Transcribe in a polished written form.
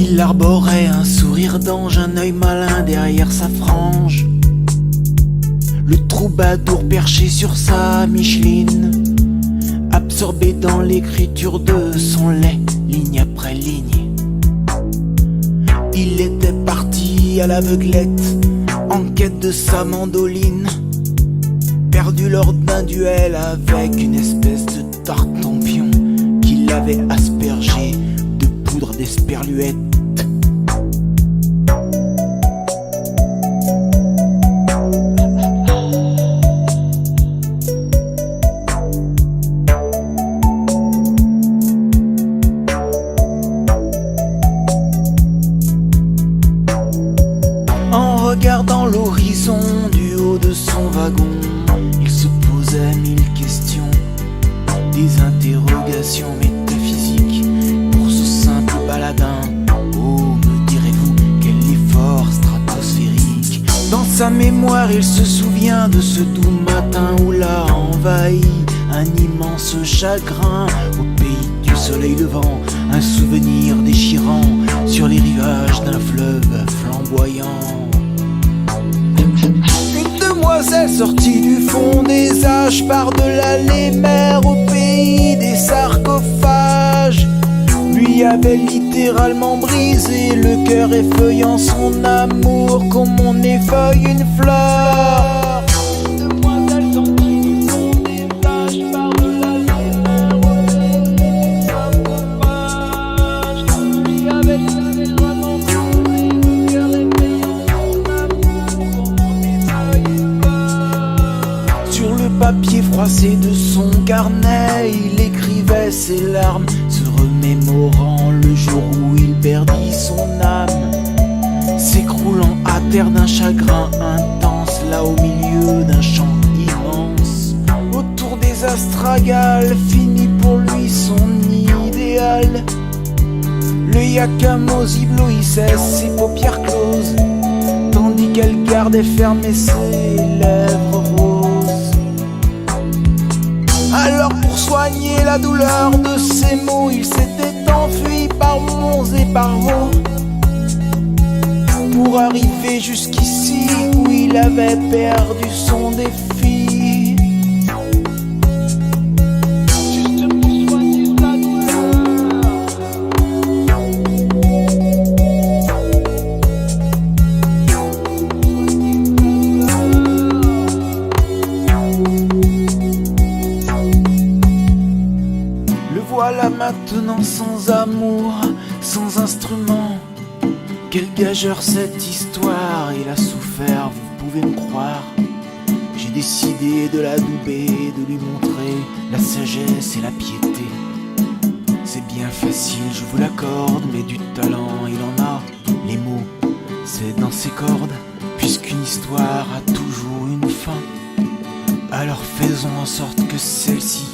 Il arborait un sourire d'ange, un œil malin derrière sa frange. Le troubadour perché sur sa Micheline, absorbé dans l'écriture de son lait, ligne après ligne. Il était parti à l'aveuglette, en quête de sa mandoline, perdu lors d'un duel avec une espèce de tartempion qui l'avait aspergé de poudre d'esperluette. En regardant l'horizon du haut de son wagon, il se posait mille questions, des interrogations métaphysiques pour ce simple baladin. Oh, me direz-vous, quel effort stratosphérique. Dans sa mémoire, il se souvient de ce doux matin où l'a envahi un immense chagrin au pays du soleil levant, un souvenir déchirant sur les rivages d'un fleuve flamboyant. Une demoiselle sortie du fond des âges, par-delà les mers au pays des sarcophages, lui avait littéralement brisé le cœur, effeuillant son amour comme on effeuille une fleur. Une demoiselle sortie du fond des âges, par-delà les mers au pays des sarcophages, lui avait littéralement brisé le cœur, effeuillant son amour comme on effeuille une fleur. Sur le papier froissé de son carnet, il écrivait ses larmes, se remémorant le jour où il perdit son âme, s'écroulant à terre d'un chagrin intense, là au milieu d'un champ immense. Autour des astragales finit pour lui son idéal. Le yakamoz éblouissait ses paupières closes, tandis qu'elle gardait fermées ses lèvres roses. Alors pour soigner la douleur de ses mots, il s'était enfui par monts et par vaux, pour arriver jusqu'ici où il avait perdu son défi. Juste pour soigner sa douleur. Le voilà maintenant sans amour, sans instrument. Quel gageur cette histoire, il a souffert, vous pouvez me croire. J'ai décidé de l'adouber, de lui montrer la sagesse et la piété. C'est bien facile, je vous l'accorde, mais du talent il en a. Les mots, c'est dans ses cordes, puisqu'une histoire a toujours une fin. Alors faisons en sorte que celle-ci